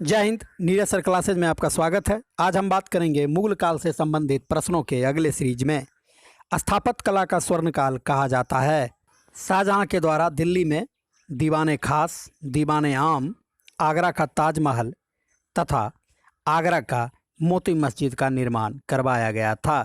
जय Hind. Neeraj sir classes में आपका स्वागत है। आज हम बात करेंगे मुगल काल से संबंधित प्रश्नों के अगले सीरीज में। स्थापत्य कला का स्वर्ण काल कहा जाता है। शाहजहां के द्वारा दिल्ली में दीवाने खास, दीवाने आम, आगरा का ताजमहल तथा आगरा का मोती मस्जिद का निर्माण करवाया गया था।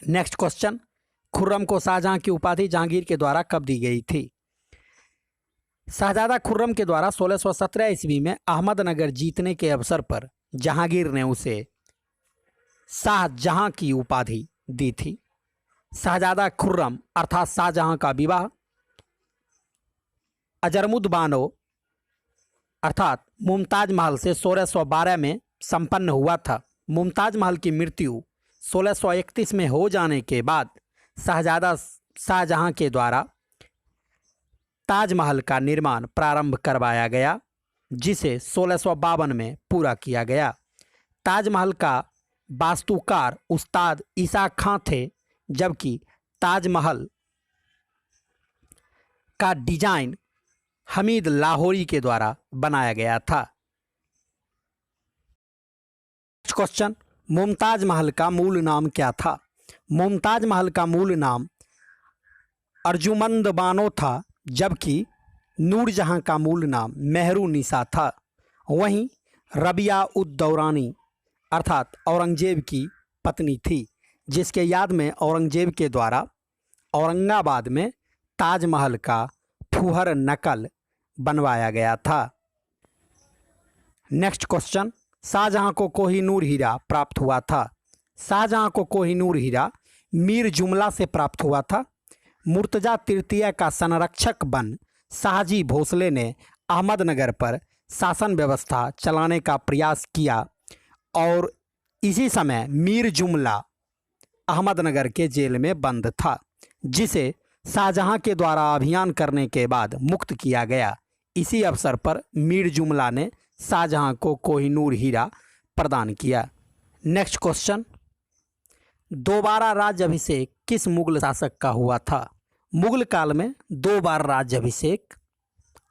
नेक्स्ट क्वेश्चन, खुर्रम को शाहजहां की उपाधि जहांगीर के द्वारा कब दी गई थी? शाहजादा खुर्रम के द्वारा 1617 ईस्वी में अहमदनगर जीतने के अवसर पर जहांगीर ने उसे शाहजहां की उपाधि दी थी। शाहजादा खुर्रम अर्थात शाहजहां का विवाह अजरमुद बानो अर्थात मुमताज महल से 1612 में संपन्न हुआ था। मुमताज महल की मृत्यु 1631 में हो जाने के बाद शाहजादा शाहजहां के द्वारा ताजमहल का निर्माण प्रारंभ करवाया गया, जिसे 1652 में पूरा किया गया। ताजमहल का वास्तुकार उस्ताद ईसा खां थे, जबकि ताजमहल का डिजाइन हमीद लाहौरी के द्वारा बनाया गया था। क्वेश्चन, मुमताज महल का मूल नाम क्या था? मुमताज महल का मूल नाम अर्जुमंद बानो था, जबकि नूरजहां का मूल नाम मेहरुनिसा था। वहीं रबिया उद दौरानी अर्थात औरंगजेब की पत्नी थी, जिसके याद में औरंगजेब के द्वारा औरंगाबाद में ताजमहल का फुहर नकल बनवाया गया था। नेक्स्ट क्वेश्चन, शाहजहां को कोहिनूर हीरा प्राप्त हुआ था। शाहजहां को कोहिनूर हीरा मीर जुमला से प्राप्त हुआ था। मुर्तजा तृतीय का संरक्षक बन शाहजी भोसले ने अहमदनगर पर शासन व्यवस्था चलाने का प्रयास किया और इसी समय मीर जुमला अहमदनगर के जेल में बंद था, जिसे शाहजहां के द्वारा अभियान करने के बाद मुक्त किया गया। इसी अवसर पर मीर जुमला ने शाहजहां को कोहिनूर हीरा प्रदान किया। नेक्स्ट क्वेश्चन, दोबारा राज्याभिषेक किस मुगल शासक का हुआ था? मुगल काल में 2 बार राज्याभिषेक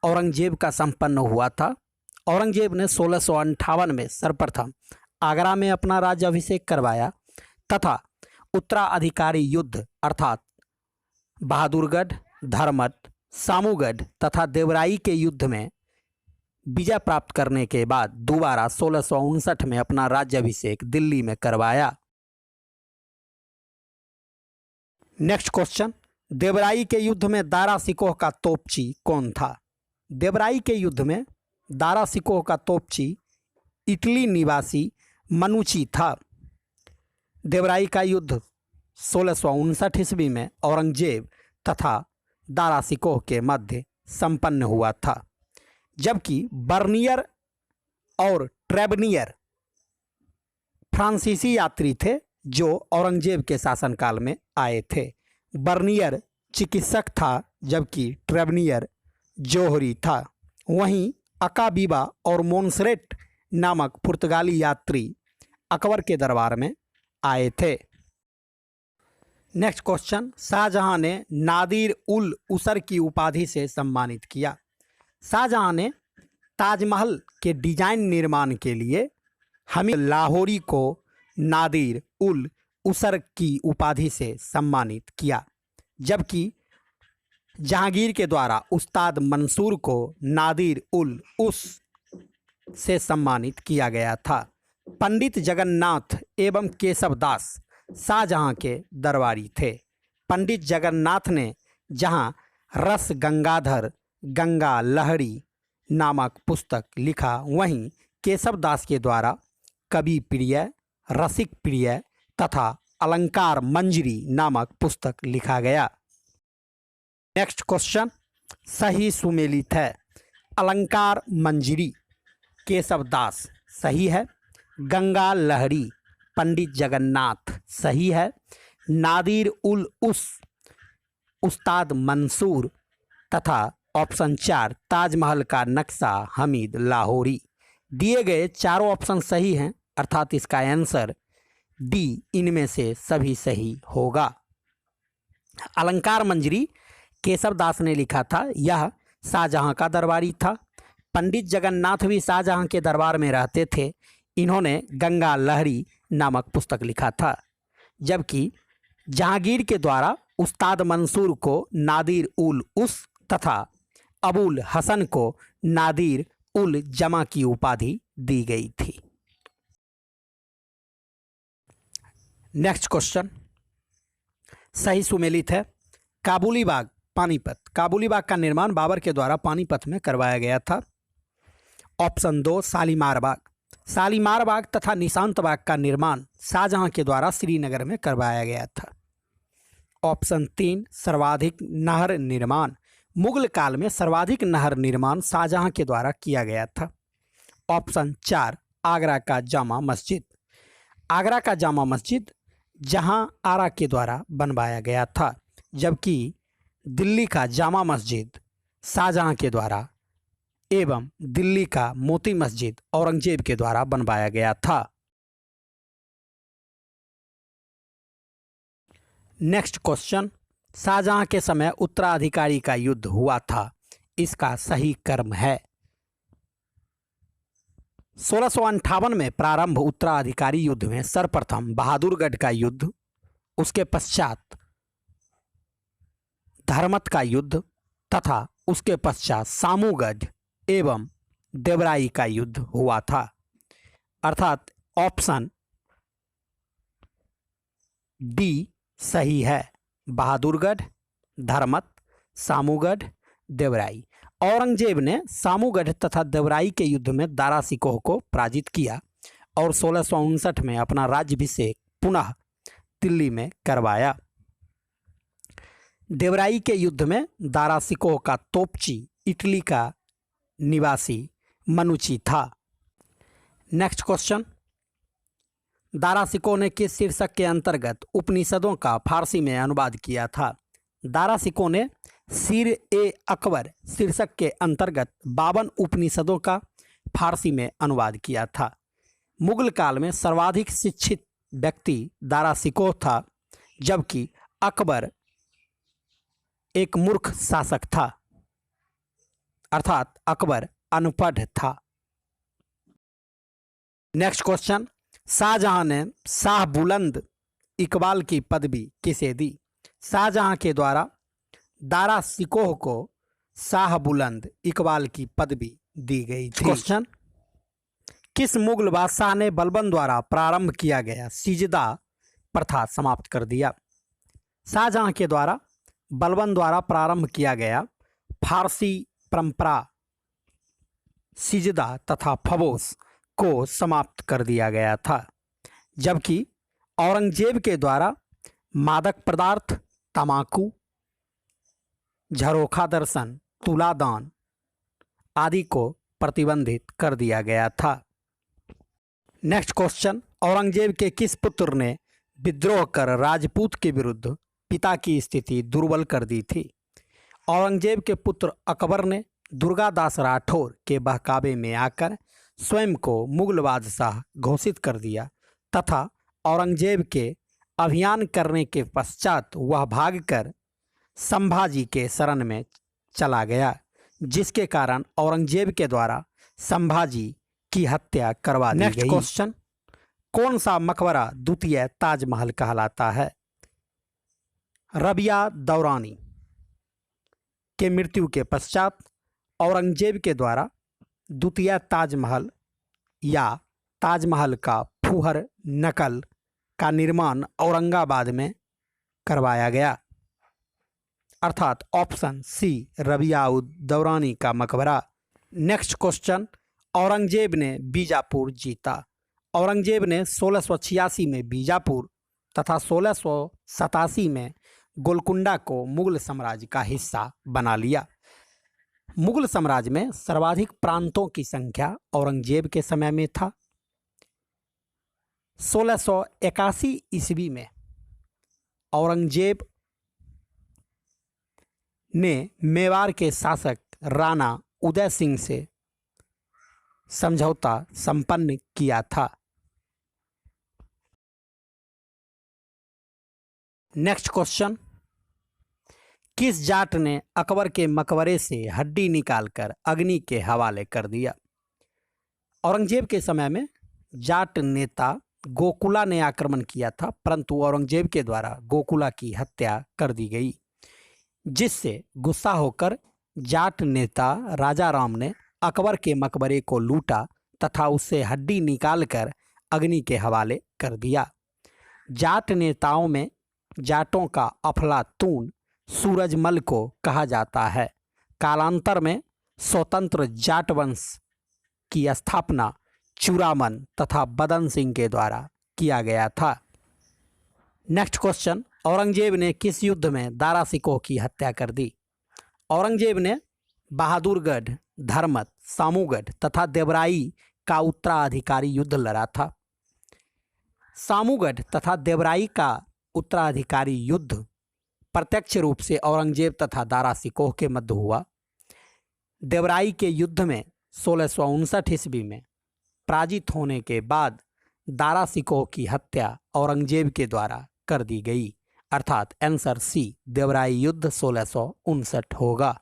औरंगजेब का संपन्न हुआ था। औरंगजेब ने 1658 में सर्वप्रथम आगरा में अपना राज्याभिषेक करवाया तथा उत्तराधिकारी युद्ध अर्थात बहादुरगढ़, धर्मठ, सामूगढ़ तथा देवराई के युद्ध में विजय प्राप्त करने के बाद दोबारा 1659 में अपना राज्याभिषेक दिल्ली में करवाया। नेक्स्ट क्वेश्चन, देवराई के युद्ध में दारा सिकोह का तोपची कौन था? देवराई के युद्ध में दारा सिकोह का तोपची इटली निवासी मनुची था। देवराई का युद्ध 1659 ईस्वी में औरंगजेब तथा दारा सिकोह के मध्य संपन्न हुआ था, जबकि बर्नियर और ट्रेबनियर फ्रांसीसी यात्री थे जो औरंगजेब के शासनकाल में आए थे। बर्नियर चिकित्सक था, जबकि ट्रेबनियर जौहरी था। वहीं अकाबीबा और मोन्सरेट नामक पुर्तगाली यात्री अकबर के दरबार में आए थे। नेक्स्ट क्वेश्चन, शाहजहां ने नादिर उल उसर की उपाधि से सम्मानित किया। शाहजहां ने ताजमहल के डिजाइन निर्माण के लिए हमीद लाहौरी को नादिर उल उसर की उपाधि से सम्मानित किया, जबकि जहांगीर के द्वारा उस्ताद मंसूर को नादिर उल उस से सम्मानित किया गया था। पंडित जगन्नाथ एवं केशव दास शाहजहां के दरबारी थे। पंडित जगन्नाथ ने जहां रस गंगाधर गंगा लहरी नामक पुस्तक लिखा, वहीं केशव दास के द्वारा कवि प्रिय, रसिक प्रिय तथा अलंकार मंजरी नामक पुस्तक लिखा गया। नेक्स्ट क्वेश्चन, सही सुमेलित है। अलंकार मंजरी केशव दास सही है। गंगा लहरी पंडित जगन्नाथ सही है। नादिर उल उस उस्ताद मंसूर तथा ऑप्शन 4 ताजमहल का नक्शा हमीद लाहौरी। दिए गए चारों ऑप्शन सही हैं, अर्थात इसका आंसर डी इनमें से सभी सही होगा। अलंकार मंजरी केशव दास ने लिखा था। यह शाहजहां का दरबारी था। पंडित जगन्नाथ भी शाहजहां के दरबार में रहते थे। इन्होंने गंगा लहरी नामक पुस्तक लिखा था, जबकि जहांगीर के द्वारा उस्ताद मंसूर को नादिर उल उस तथा अबुल हसन को नादिर उल जमा की उपाधि दी गई थी। नेक्स्ट क्वेश्चन सही सुमेलित है। काबुली बाग पानीपत, काबुली बाग का निर्माण बाबर के द्वारा पानीपत में करवाया गया था। ऑप्शन 2 शालीमार बाग, शालीमार बाग तथा निशांत बाग का निर्माण शाहजहां के द्वारा श्रीनगर में करवाया गया था। ऑप्शन 3 सर्वाधिक नहर निर्माण, मुगल काल में सर्वाधिक नहर निर्माण शाहजहां के द्वारा किया गया था। ऑप्शन 4 आगरा का जामा मस्जिद, आगरा का जामा मस्जिद जहां आरा के द्वारा बनवाया गया था, जबकि दिल्ली का जामा मस्जिद शाहजहां के द्वारा एवं दिल्ली का मोती मस्जिद औरंगजेब के द्वारा बनवाया गया था। नेक्स्ट क्वेश्चन, शाहजहां के समय उत्तराधिकारी का युद्ध हुआ था, इसका सही क्रम है। 1658 में प्रारंभ उत्तराधिकारी युद्ध में सर्वप्रथम बहादुरगढ़ का युद्ध, उसके पश्चात धर्मत का युद्ध तथा उसके पश्चात सामूगढ़ एवं देवराई का युद्ध हुआ था। अर्थात ऑप्शन डी सही है, बहादुरगढ़, धर्मत, सामूगढ़, देवराई। औरंगजेब ने सामूगढ़ तथा देवराई के युद्ध में दारा सिकोह को पराजित किया और 1659 में अपना राज्याभिषेक पुनः दिल्ली में करवाया। देवराई के युद्ध में दारा सिकोह का तोपची इटली का निवासी मनुची था। नेक्स्ट क्वेश्चन, दारा सिकोह ने किस शीर्षक के अंतर्गत उपनिषदों का फारसी में अनुवाद किया था? दारा सिकोह ने सीर ए अकबर शीर्षक के अंतर्गत 52 उपनिषदों का फारसी में अनुवाद किया था। मुगल काल में सर्वाधिक शिक्षित व्यक्ति दारा सिकोह था, जबकि अकबर एक मूर्ख शासक था, अर्थात अकबर अनपढ़ था। नेक्स्ट क्वेश्चन, शाहजहां ने शाह बुलंद इकबाल की पदवी किसे दी? शाहजहां के द्वारा दारा सिकोह को शाह बुलंद इकबाल की पदवी दी गई थी। क्वेश्चन, किस मुगल बादशाह ने बलबन द्वारा प्रारंभ किया गया सिजदा प्रथा समाप्त कर दिया? शाहजहां के द्वारा बलबन द्वारा प्रारंभ किया गया फारसी परंपरा सिजदा तथा फबोस को समाप्त कर दिया गया था, जबकि औरंगजेब के द्वारा मादक पदार्थ, तमाकू, झरोखा दर्शन, तुलादान आदि को प्रतिबंधित कर दिया गया था। नेक्स्ट क्वेश्चन, औरंगजेब के किस पुत्र ने विद्रोह कर राजपूत के विरुद्ध पिता की स्थिति दुर्बल कर दी थी? औरंगजेब के पुत्र अकबर ने दुर्गादास राठौर के बहकावे में आकर स्वयं को मुगल बादशाह घोषित कर दिया तथा औरंगजेब के अभियान करने के पश्चात वह भागकर संभाजी के शरण में चला गया, जिसके कारण औरंगजेब के द्वारा संभाजी की हत्या करवा दी गई। नेक्स्ट क्वेश्चन, कौन सा मकबरा द्वितीय ताजमहल कहलाता है? रबिया दौरानी के मृत्यु के पश्चात औरंगजेब के द्वारा द्वितीय ताजमहल या ताजमहल का फूहर नकल का निर्माण औरंगाबाद में करवाया गया, अर्थात ऑप्शन सी रबिया दौरानी का मकबरा। नेक्स्ट क्वेश्चन, औरंगजेब ने बीजापुर जीता। औरंगजेब ने 1686 में बीजापुर तथा 1687 में गोलकुंडा को मुगल साम्राज्य का हिस्सा बना लिया। मुगल साम्राज्य में सर्वाधिक प्रांतों की संख्या औरंगजेब के समय में था। 1681 ईस्वी में औरंगजेब ने मेवाड़ के शासक राणा उदय सिंह से समझौता संपन्न किया था। नेक्स्ट क्वेश्चन, किस जाट ने अकबर के मकबरे से हड्डी निकालकर अग्नि के हवाले कर दिया? औरंगजेब के समय में जाट नेता गोकुला ने आक्रमण किया था, परंतु औरंगजेब के द्वारा गोकुला की हत्या कर दी गई, जिससे गुस्सा होकर जाट नेता राजा राम ने अकबर के मकबरे को लूटा तथा उससे हड्डी निकालकर अग्नि के हवाले कर दिया। जाट नेताओं में जाटों का अफलातून सूरजमल को कहा जाता है। कालांतर में स्वतंत्र जाट वंश की स्थापना चूड़ामन तथा बदन सिंह के द्वारा किया गया था। नेक्स्ट क्वेश्चन, औरंगजेब ने किस युद्ध में दारा सिकोह की हत्या कर दी? औरंगजेब ने बहादुरगढ़, धर्मत, सामूगढ़ तथा देवराई का उत्तराधिकारी युद्ध लड़ा था। सामूगढ़ तथा देवराई का उत्तराधिकारी युद्ध प्रत्यक्ष रूप से औरंगजेब तथा दारा सिकोह के मध्य हुआ। देवराई के युद्ध में 1659 ईस्वी में पराजित होने के बाद दारा सिकोह की हत्या औरंगजेब के द्वारा कर दी गई, अर्थात आंसर सी देवराई युद्ध 1659 होगा।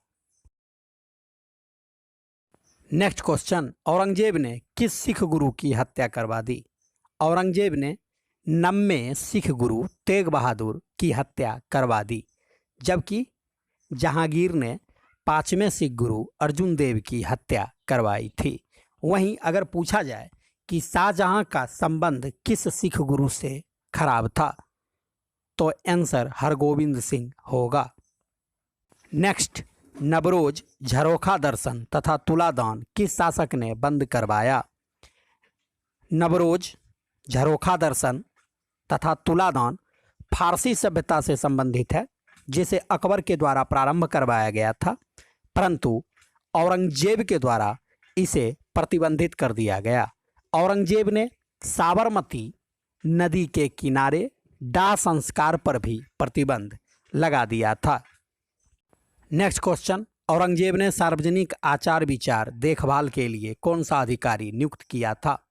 नेक्स्ट क्वेश्चन, औरंगजेब ने किस सिख गुरु की हत्या करवा दी? औरंगजेब ने 90वें सिख गुरु तेग बहादुर की हत्या करवा दी, जबकि जहांगीर ने 5वें सिख गुरु अर्जुन देव की हत्या करवाई थी। वहीं अगर पूछा जाए कि शाहजहां का संबंध किस सिख गुरु से खराब था, तो आंसर हरगोविंद सिंह होगा। नेक्स्ट, नवरोज, झरोखा दर्शन तथा तुलादान किस शासक ने बंद करवाया? नवरोज, झरोखा दर्शन तथा तुलादान फारसी सभ्यता से संबंधित है, जिसे अकबर के द्वारा प्रारंभ करवाया गया था, परंतु औरंगजेब के द्वारा इसे प्रतिबंधित कर दिया गया। औरंगजेब ने साबरमती नदी के किनारे दाह संस्कार पर भी प्रतिबंध लगा दिया था। नेक्स्ट क्वेश्चन, औरंगजेब ने सार्वजनिक आचार विचार देखभाल के लिए कौन सा अधिकारी नियुक्त किया था?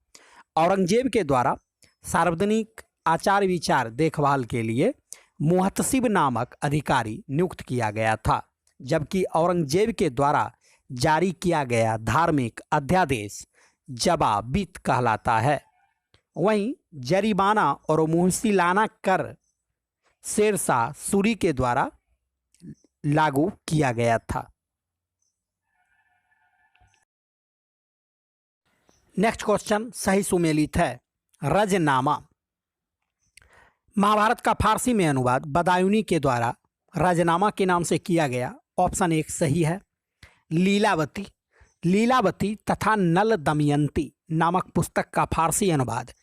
औरंगजेब के द्वारा सार्वजनिक आचार विचार देखभाल के लिए मुहतसिब नामक अधिकारी नियुक्त किया गया था, जबकि औरंगजेब के द्वारा जारी किया गया धार्मिक अध्यादेश जवाबित कहलाता है। वहीं जरीमाना और मुहसिलाना कर शेरशाह सूरी के द्वारा लागू किया गया था। नेक्स्ट क्वेश्चन सही सुमेलित है। रजनामा, महाभारत का फारसी में अनुवाद बदायूनी के द्वारा रजनामा के नाम से किया गया। ऑप्शन 1 सही है। लीलावती, लीलावती तथा नल दमयंती नामक पुस्तक का फारसी अनुवाद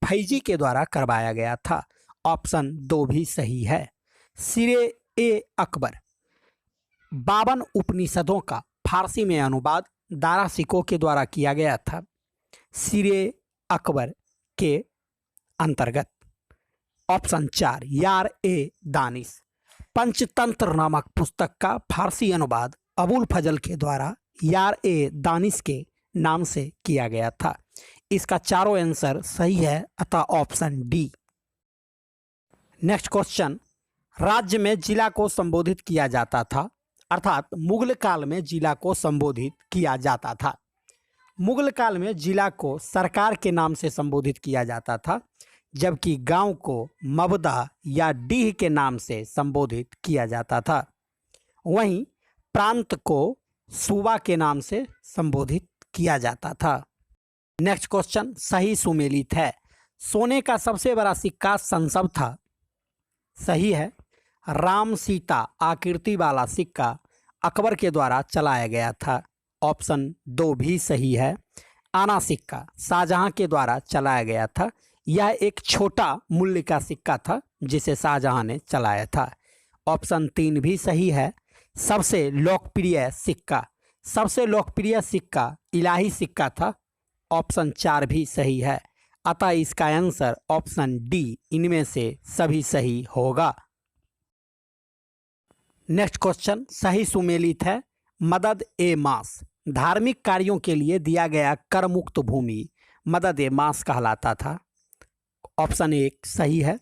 फैजी के द्वारा करवाया गया था। ऑप्शन 2 भी सही है। सिरे ए अकबर, 52 उपनिषदों का फारसी में अनुवाद दारा सिकोह के द्वारा किया गया था, सिरे अकबर के अंतर्गत। ऑप्शन 4 यार ए दानिश, पंचतंत्र नामक पुस्तक का फारसी अनुवाद अबुल फजल के द्वारा यार ए दानिश के नाम से किया गया था। इसका चारों आंसर सही है, अतः ऑप्शन डी। नेक्स्ट क्वेश्चन, राज्य में जिला को संबोधित किया जाता था, अर्थात मुगल काल में जिला को संबोधित किया जाता था। मुगल काल में जिला को सरकार के नाम से संबोधित किया जाता था, जबकि गांव को मबदा या डीह के नाम से संबोधित किया जाता था। वहीं प्रांत को सूबा के नाम से संबोधित किया जाता था। नेक्स्ट क्वेश्चन सही सुमेलित है। सोने का सबसे बड़ा सिक्का संसव था, सही है। राम सीता आकृति वाला सिक्का अकबर के द्वारा चलाया गया था। ऑप्शन 2 भी सही है। आना सिक्का शाहजहां के द्वारा चलाया गया था। यह एक छोटा मूल्य का सिक्का था जिसे शाहजहां ने चलाया था। ऑप्शन 3 भी सही है। सबसे लोकप्रिय सिक्का इलाही सिक्का था। ऑप्शन 4 भी सही है, अतः इसका आंसर ऑप्शन डी इनमें से सभी सही होगा। नेक्स्ट क्वेश्चन सही सुमेलित है। मदद ए मास, धार्मिक कार्यों के लिए दिया गया कर मुक्त भूमि मदद ए मास कहलाता था। ऑप्शन 1 सही है।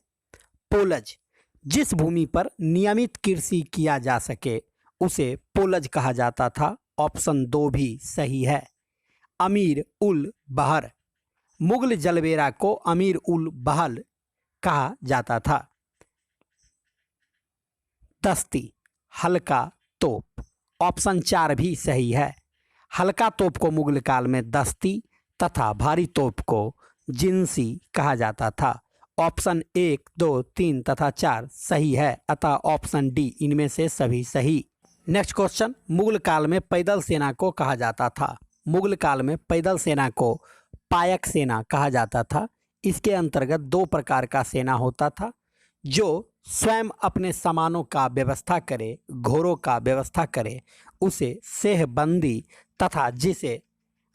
पोलज, जिस भूमि पर नियमित कृषि किया जा सके उसे पोलज कहा जाता था। ऑप्शन 2 भी सही है। अमीर उल बहर, मुगल जलवेरा को अमीर उल बहल कहा जाता था। दस्ती, हल्का तोप, ऑप्शन 4 भी सही है। हल्का तोप को मुगल काल में दस्ती तथा भारी तोप को जिंसी कहा जाता था। ऑप्शन 1, 2, 3 तथा 4 सही है, अतः ऑप्शन डी इनमें से सभी सही। नेक्स्ट क्वेश्चन, मुगल काल में पैदल सेना को कहा जाता था। मुगल काल में पैदल सेना को पायक सेना कहा जाता था। इसके अंतर्गत 2 प्रकार का सेना होता था, जो स्वयं अपने सामानों का व्यवस्था करे, घोड़ों का व्यवस्था करे, उसे सेहबंदी तथा जिसे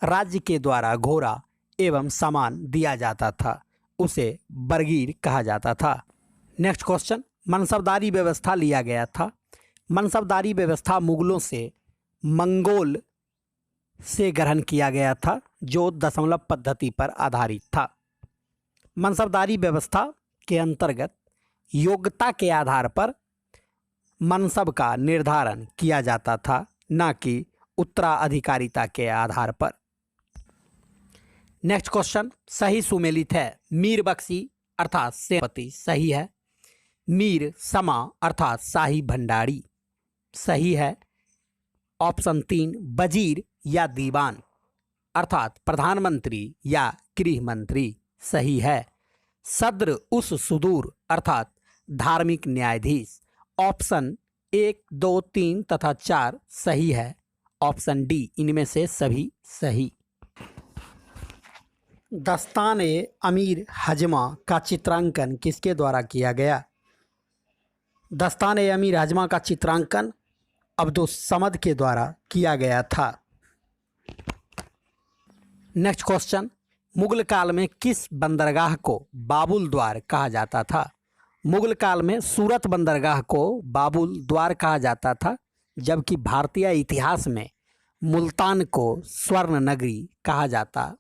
राज्य के द्वारा घोड़ा एवं सामान दिया जाता था उसे बरगीर कहा जाता था। नेक्स्ट क्वेश्चन, मनसबदारी व्यवस्था लिया गया था। मनसबदारी व्यवस्था मुगलों से मंगोल से ग्रहण किया गया था, जो दशमलव पद्धति पर आधारित था। मनसबदारी व्यवस्था के अंतर्गत योग्यता के आधार पर मनसब का निर्धारण किया जाता था, न कि उत्तराधिकारिता के आधार पर। नेक्स्ट क्वेश्चन सही सुमेलित है। मीर बख्शी अर्थात सेनापति सही है। मीर समा अर्थात शाही भंडारी सही है। ऑप्शन 3 वजीर या दीवान अर्थात प्रधानमंत्री या गृह मंत्री सही है। सद्र उस सुदूर अर्थात धार्मिक न्यायाधीश। ऑप्शन 1, 2, 3 तथा 4 सही है। ऑप्शन डी इनमें से सभी सही। दस्ताने अमीर हजमा का चित्रांकन किसके द्वारा किया गया? दस्ताने अमीर हजमा का चित्रांकन अब्दुस समद के द्वारा किया गया था। नेक्स्ट क्वेश्चन, मुगल काल में किस बंदरगाह को बाबुल द्वार कहा जाता था? मुगल काल में सूरत बंदरगाह को बाबुल द्वार कहा जाता था, जबकि भारतीय इतिहास में मुल्तान को स्वर्ण नगरी कहा जाता